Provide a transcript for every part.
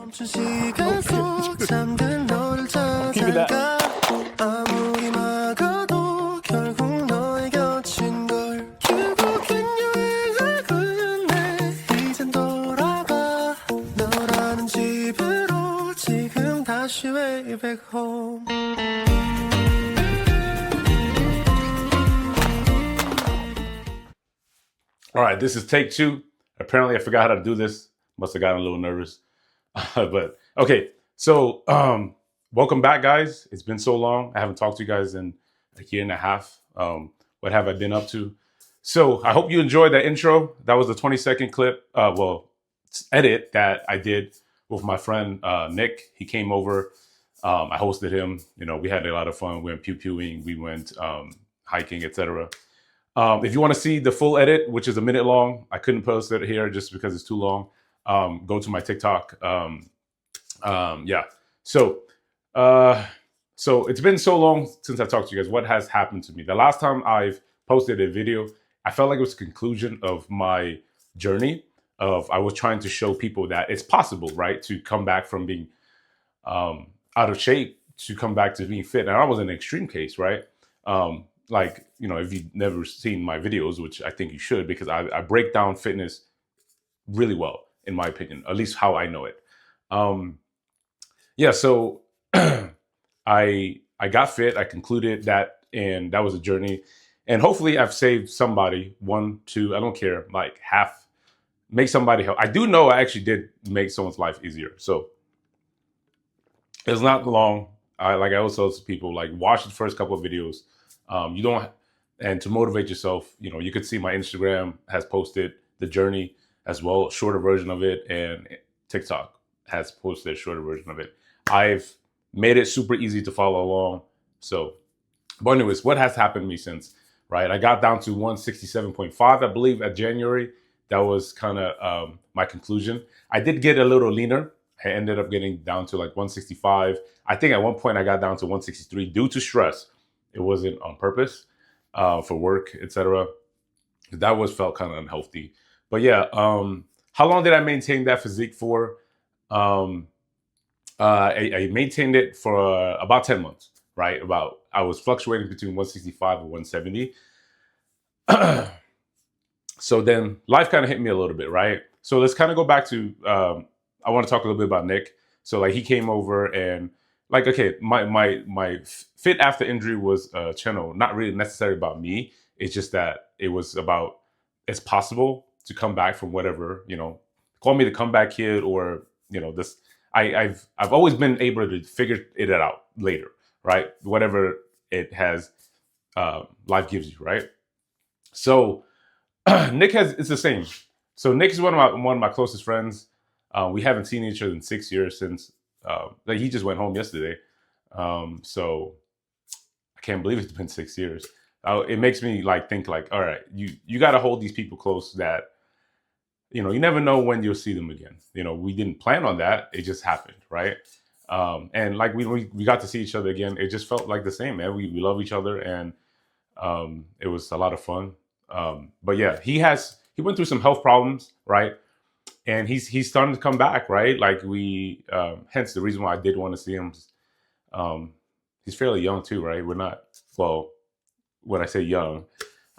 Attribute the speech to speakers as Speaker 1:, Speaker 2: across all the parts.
Speaker 1: 멈춘 시간 속 잠든 너를 찾아가 아무리 막아도 결국 너의 곁인 걸 결국엔 여행하고 있네 이젠 돌아가 너라는 집으로 지금 다시 way back home.
Speaker 2: All right, this is take two. Apparently, I forgot how to do this. Must have gotten a little nervous. But okay, so welcome back, guys. It's been so long. I haven't talked to you guys in a year and a half. What have I been up to? So I hope you enjoyed that intro. That was the 20-second clip, edit that I did with my friend Nick. He came over. I hosted him. You know, we had a lot of fun. We went pew-pewing. We went hiking, etc. If you want to see the full edit, which is a minute long, I couldn't post it here just because it's too long. Go to my TikTok. Yeah. So it's been so long since I've talked to you guys. What has happened to me? The last time I've posted a video, I felt like it was the conclusion of my journey. I was trying to show people that it's possible, right, to come back from being out of shape to come back to being fit. And I was an extreme case, right? Like, you know, if you've never seen my videos, which I think you should, because I break down fitness really well, in my opinion, at least how I know it. Yeah, so I got fit, I concluded that, and that was a journey. And hopefully I've saved somebody, one, two, I don't care, like half, make somebody help. I do know I actually did make someone's life easier. So it's not long. I always tell people, like, watch the first couple of videos. You don't, and to motivate yourself, you know, you could see my Instagram has posted the journey as well, shorter version of it, and TikTok has posted a shorter version of it. I've made it super easy to follow along. So, but anyways, what has happened to me since, right? I got down to 167.5, I believe, at January. That was kind of my conclusion. I did get a little leaner. I ended up getting down to like 165. I think at one point I got down to 163 due to stress. It wasn't on purpose for work, etc. That felt kind of unhealthy. But yeah, how long did I maintain that physique for? I maintained it for about 10 months, right? I was fluctuating between 165 and 170. So then life kind of hit me a little bit, right? So let's kind of go back to, I want to talk a little bit about Nick. So like he came over and like, okay, my fit after injury was a channel, not really necessarily about me. It's just that it was about, it's possible to come back from whatever, you know, call me the comeback kid or, you know, this, I've always been able to figure it out later, right? Whatever it has, life gives you, right? So Nick it's the same. So Nick is one of my closest friends. We haven't seen each other in 6 years since, like he just went home yesterday. So I can't believe it's been 6 years. It makes me like think like, all right, you got to hold these people close that, you know, you never know when you'll see them again. You know, we didn't plan on that. It just happened, right? And like we got to see each other again. It just felt like the same, man. We love each other, and it was a lot of fun. But yeah, he went through some health problems, right? And he's starting to come back, right? Like hence the reason why I did want to see him. He's fairly young too, right? We're not, well, when I say young,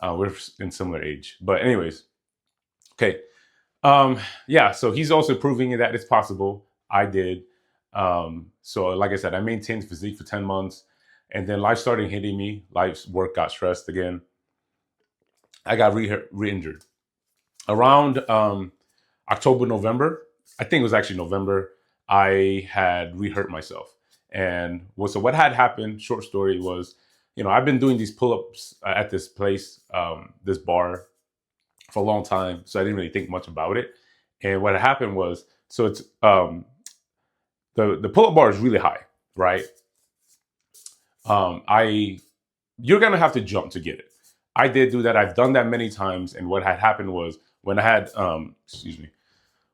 Speaker 2: we're in similar age. But anyways, okay. Yeah, so he's also proving that it's possible. I did. So like I said, I maintained physique for 10 months and then life started hitting me. Life's work got stressed again. I got re-injured. Around October, November, I think it was actually November, I had re-hurt myself. And so what had happened, short story, was, you know, I've been doing these pull-ups at this place, this bar, for a long time, so I didn't really think much about it. And what had happened was, so it's the pull-up bar is really high, right? You're gonna have to jump to get it. I did do that. I've done that many times. And what had happened was when I had,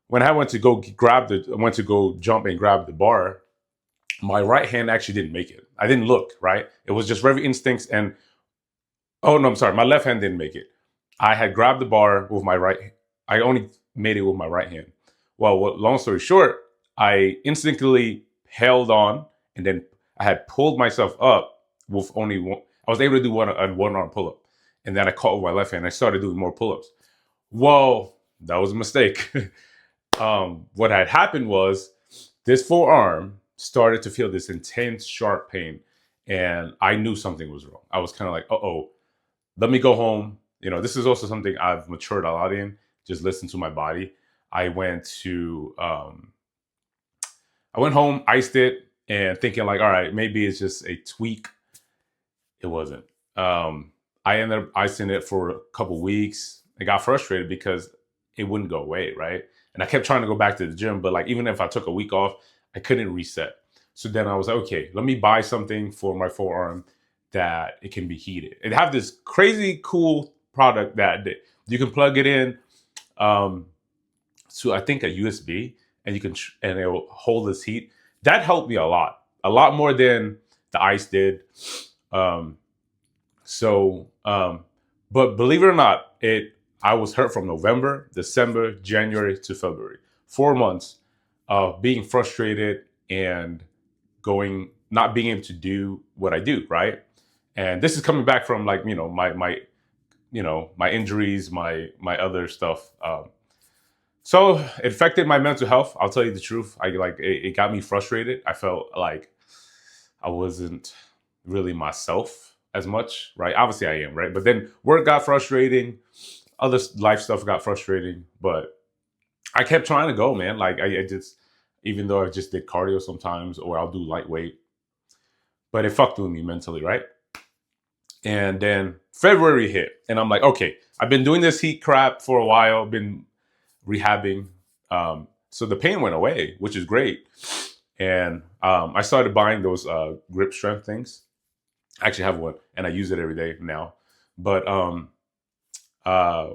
Speaker 2: when I went to go jump and grab the bar, my right hand actually didn't make it. I didn't look, right? It was just very instincts. And, oh no, I'm sorry. My left hand didn't make it. I had grabbed the bar with my right. I only made it with my right hand. Well, long story short, I instinctively held on, and then I had pulled myself up with only one. I was able to do one arm pull up, and then I caught with my left hand. I started doing more pull ups. Whoa, that was a mistake. What had happened was this forearm started to feel this intense, sharp pain, and I knew something was wrong. I was kind of like, oh, let me go home. This is also something I've matured a lot in. Just listen to my body. I went home, iced it, and thinking like, all right, maybe it's just a tweak. It wasn't. I ended up icing it for a couple weeks. I got frustrated because it wouldn't go away, right? And I kept trying to go back to the gym, but like even if I took a week off, I couldn't reset. So then I was like, okay, let me buy something for my forearm that it can be heated. It have this crazy cool product that you can plug it in to I think a USB, and and it will hold this heat. That helped me a lot more than the ice did. But believe it or not, I was hurt from November, December, January to February. 4 months of being frustrated and not being able to do what I do, right? And this is coming back from like, my injuries, my other stuff. So it affected my mental health. I'll tell you the truth. It got me frustrated. I felt like I wasn't really myself as much, right? Obviously I am, right? But then work got frustrating. Other life stuff got frustrating, but I kept trying to go, man. Like I just, even though I just did cardio sometimes, or I'll do lightweight, but it fucked with me mentally, right? And then February hit, and I'm like, okay, I've been doing this heat crap for a while, been rehabbing. So the pain went away, which is great. And I started buying those grip strength things. I actually have one, and I use it every day now. But I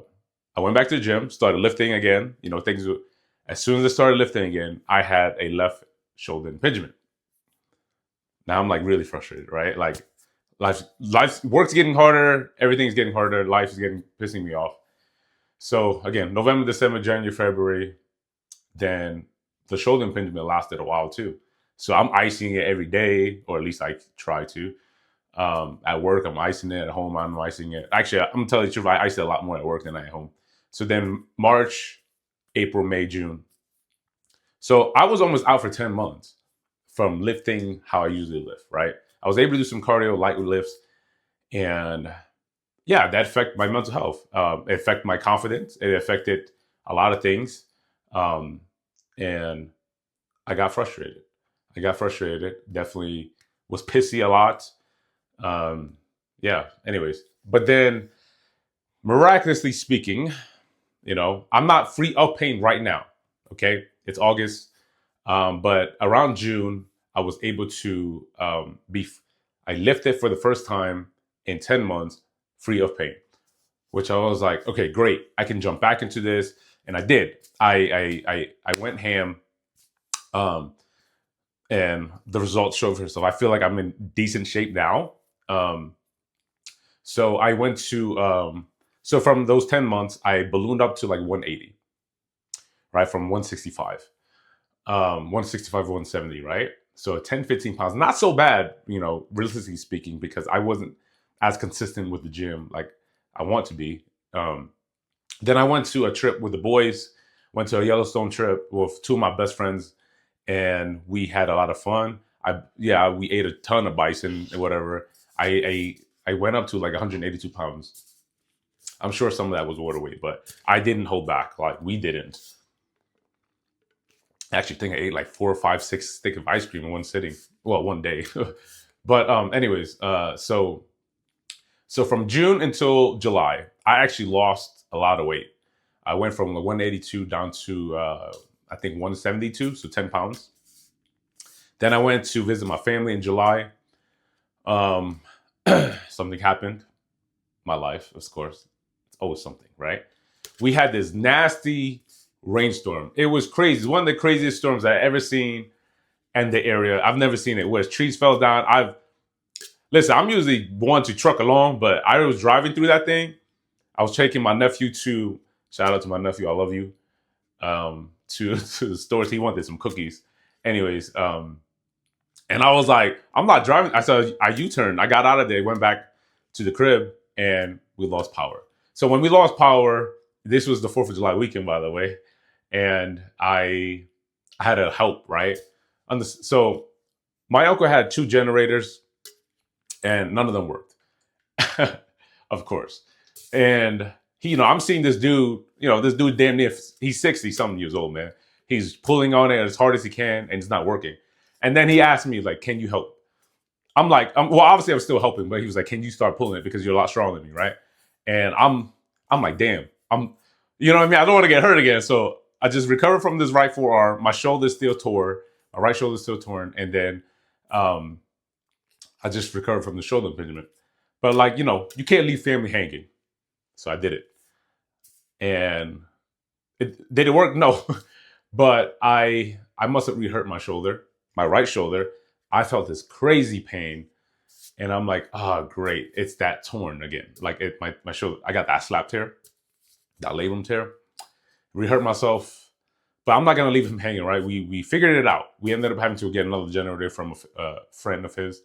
Speaker 2: went back to the gym, started lifting again. As soon as I started lifting again, I had a left shoulder impingement. Now I'm like really frustrated, right? Like work's getting harder, everything's getting harder, life is pissing me off. So again, November, December, January, February, then the shoulder impingement lasted a while too. So I'm icing it every day, or at least I try to. At work, I'm icing it. At home, I'm icing it. Actually, I'm gonna tell you the truth, I ice it a lot more at work than at home. So then March, April, May, June. So I was almost out for 10 months from lifting how I usually lift, right? I was able to do some cardio, light lifts, and yeah, that affected my mental health. It affected my confidence. It affected a lot of things. And I got frustrated. Definitely was pissy a lot. Anyways. But then, miraculously speaking, I'm not free of pain right now. Okay? It's August. But around June, I was able to I lifted for the first time in 10 months free of pain, which I was like, okay, great. I can jump back into this. And I did. I went ham. And the results showed for itself. I feel like I'm in decent shape now. So I went to, so from those 10 months, I ballooned up to like 180, right? From 165, 170, right? So 10, 15 pounds, not so bad, realistically speaking, because I wasn't as consistent with the gym like I want to be. Then I went to a trip with the boys, went to a Yellowstone trip with two of my best friends, and we had a lot of fun. We ate a ton of bison and whatever. I went up to like 182 pounds. I'm sure some of that was water weight, but I didn't hold back. Like we didn't. I actually think I ate like 4, 5, 6 sticks of ice cream in one sitting. Well, one day. But anyways, so from June until July, I actually lost a lot of weight. I went from 182 down to I think 172, so 10 pounds. Then I went to visit my family in July. Something happened. My life, of course. It's always something, right? We had this nasty rainstorm. It was crazy. It's one of the craziest storms I've ever seen in the area. I've never seen it where trees fell down. Listen, I'm usually one to truck along, but I was driving through that thing. I was taking my nephew shout out to my nephew, I love you, to the stores. He wanted some cookies. Anyways, and I was like, I'm not driving. I said I U-turned. I got out of there, went back to the crib, and we lost power. So when we lost power, this was the 4th of July weekend, by the way, and I had to help, right? So my uncle had 2 generators, and none of them worked, of course. And he, I'm seeing this dude, this dude damn near, he's 60 something years old, man. He's pulling on it as hard as he can, and it's not working. And then he asked me, like, can you help? I'm like, well, obviously I was still helping, but he was like, can you start pulling it because you're a lot stronger than me, right? And I'm like, damn, you know what I mean? I don't want to get hurt again. So I just recovered from this right forearm. My shoulder's still tore. My right shoulder's still torn. And then I just recovered from the shoulder impingement. But like, you can't leave family hanging. So I did it. And did it work? No. But I must have re-hurt my shoulder, my right shoulder. I felt this crazy pain. And I'm like, oh, great. It's that torn again. Like my shoulder, I got that slap tear, that labrum tear. Re-hurt myself. But I'm not going to leave him hanging, right? We figured it out. We ended up having to get another generator from a friend of his.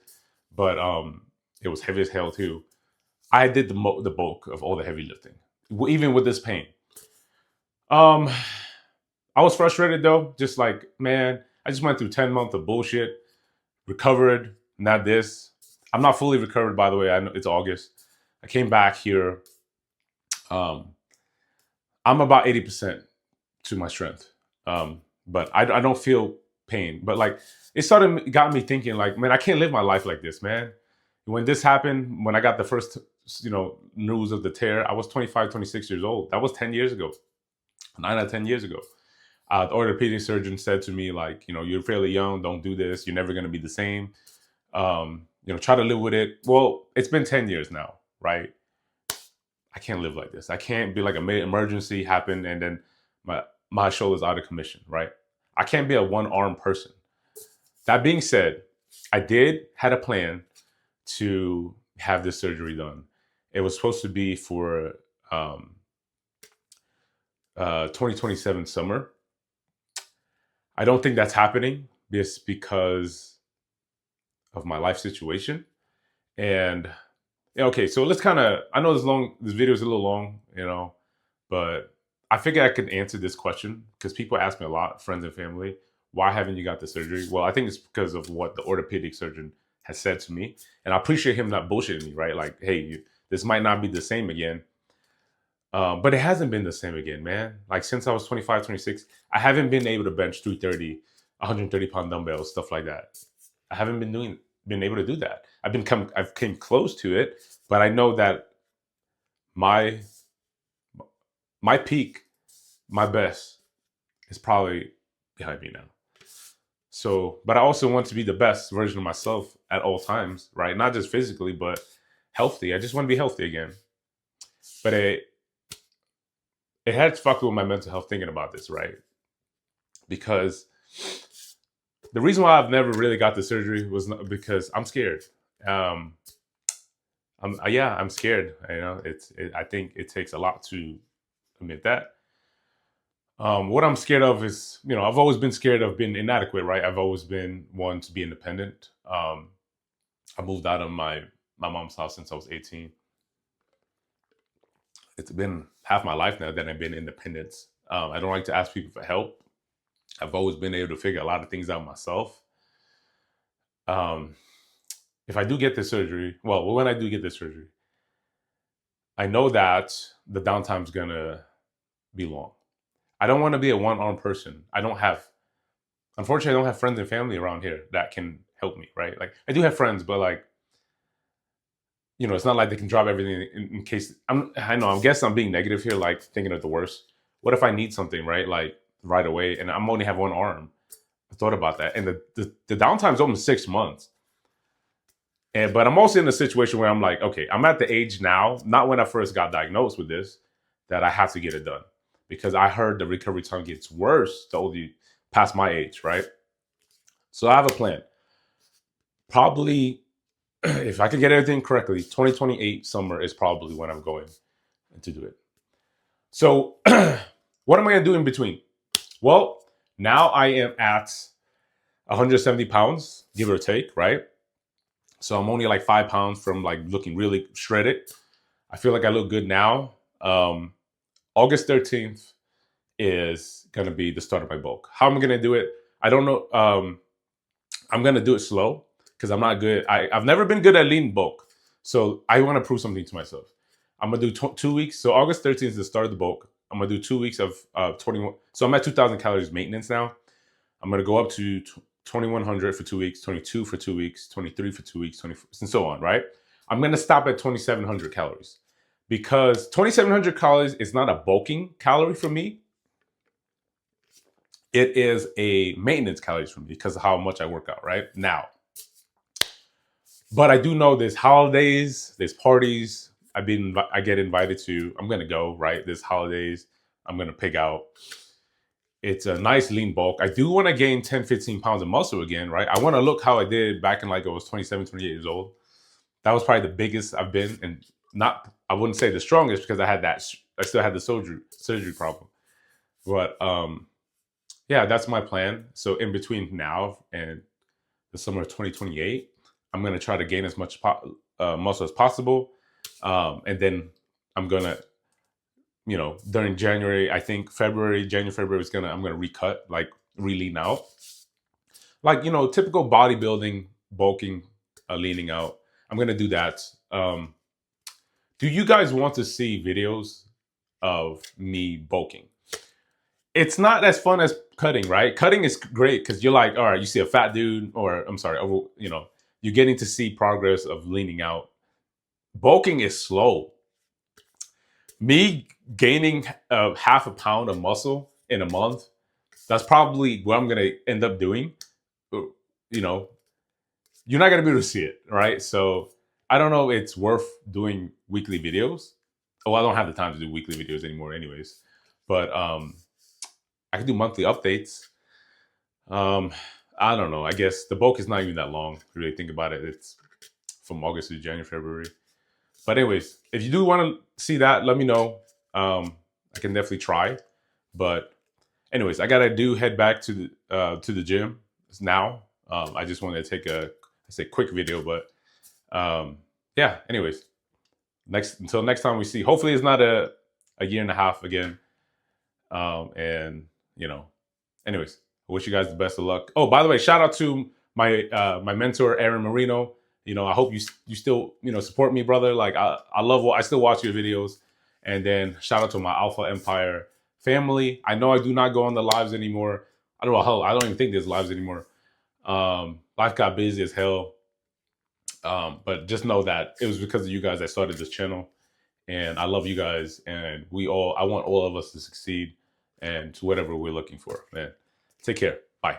Speaker 2: But it was heavy as hell too. I did the bulk of all the heavy lifting, even with this pain. I was frustrated though. Just like, man, I just went through 10 months of bullshit, recovered, not this. I'm not fully recovered, by the way. I know it's August. I came back here. I'm about 80% to my strength. But I don't feel pain. But like, it got me thinking like, man, I can't live my life like this, man. When this happened, when I got the first, news of the tear, I was 25, 26 years old. That was 10 years ago, 9 or 10 years ago. The orthopedic surgeon said to me, like, you're fairly young. Don't do this. You're never going to be the same. Try to live with it. Well, it's been 10 years now, right? I can't live like this. I can't be like an emergency happened and then my shoulder's out of commission, right? I can't be a one-arm person. That being said, I had a plan to have this surgery done. It was supposed to be for 2027 summer. I don't think that's happening just because of my life situation. And okay, so let's I know this video is a little long, but I figured I could answer this question because people ask me a lot, friends and family, why haven't you got the surgery? Well, I think it's because of what the orthopedic surgeon has said to me. And I appreciate him not bullshitting me, right? Like, hey, this might not be the same again. But it hasn't been the same again, man. Like since I was 25, 26, I haven't been able to bench 330, 130-pound dumbbells, stuff like that. I haven't been able to do that. I've came close to it, but I know that my peak, my best is probably behind me now. So, but I also want to be the best version of myself at all times, right? Not just physically, but healthy. I just want to be healthy again. But it had to fuck with my mental health thinking about this, right? Because the reason why I've never really got the surgery was not because I'm scared. I'm scared. I think it takes a lot to admit that. What I'm scared of is, I've always been scared of being inadequate, right? I've always been one to be independent. I moved out of my mom's house since I was 18. It's been half my life now that I've been independent. I don't like to ask people for help. I've always been able to figure a lot of things out myself. If I do get this surgery, when I do get this surgery, I know that the downtime's gonna be long. I don't want to be a one-arm person. Unfortunately, I don't have friends and family around here that can help me, right? Like I do have friends, but like, it's not like they can drop everything in case. I know, I guess I'm being negative here, like thinking of the worst. What if I need something, right? Like right away, and I'm only have one arm. I thought about that, and the downtime's almost 6 months. But I'm also in a situation where I'm like, okay, I'm at the age now, not when I first got diagnosed with this, that I have to get it done. Because I heard the recovery time gets worse the older you pass my age, right? So I have a plan. Probably, if I can get everything correctly, 2028 summer is probably when I'm going to do it. So what am I going to do in between? Well, now I am at 170 pounds, give or take, right? So I'm only like 5 pounds from like looking really shredded. I feel like I look good now. August 13th is going to be the start of my bulk. How am I going to do it? I don't know. I'm going to do it slow because I'm not good. I've never been good at lean bulk. So I want to prove something to myself. I'm going to do 2 weeks. So August 13th is the start of the bulk. I'm going to do 2 weeks of 21. So I'm at 2,000 calories maintenance now. I'm going to go up to 2,100 for 2 weeks, 22 for 2 weeks, 23 for 2 weeks, 24, and so on, right? I'm going to stop at 2,700 calories because 2,700 calories is not a bulking calorie for me. It is a maintenance calories for me because of how much I work out right now. But I do know there's holidays, there's parties. I get invited to. I'm gonna go, right? There's holidays. I'm gonna pig out. It's a nice lean bulk. I do want to gain 10, 15 pounds of muscle again, right? I want to look how I did back in like I was 27, 28 years old. That was probably the biggest I've been, and I wouldn't say the strongest because I still had the surgery problem. But yeah, that's my plan. So in between now and the summer of 2028, I'm going to try to gain as much muscle as possible. And then I'm going to, during January, I think February is I'm going to recut, like re-lean out. Like, typical bodybuilding, bulking, leaning out. I'm going to do that. Do you guys want to see videos of me bulking? It's not as fun as cutting, right? Cutting is great because you're like, all right, you see a fat dude, or I'm sorry, you're getting to see progress of leaning out. Bulking is slow. Me gaining half a pound of muscle in a month, that's probably what I'm going to end up doing. You're not going to be able to see it, right? So I don't know if it's worth doing weekly videos. Oh, I don't have the time to do weekly videos anymore anyways. But I can do monthly updates. I don't know. I guess the bulk is not even that long. If you really think about it, it's from August to January, February. But anyways, if you do want to see that, let me know. I can definitely try. But anyways, I gotta head back to the gym now. I just wanted to take a quick video, but yeah. Anyways, until next time we see. Hopefully, it's not a year and a half again. And anyways, I wish you guys the best of luck. Oh, by the way, shout out to my my mentor Aaron Marino. I hope you still support me, brother. Like I still watch your videos. And then shout out to my Alpha Empire family. I know I do not go on the lives anymore. I don't know hell. I don't even think there's lives anymore. Life got busy as hell. But just know that it was because of you guys I started this channel. And I love you guys. And I want all of us to succeed and to whatever we're looking for, man. Take care. Bye.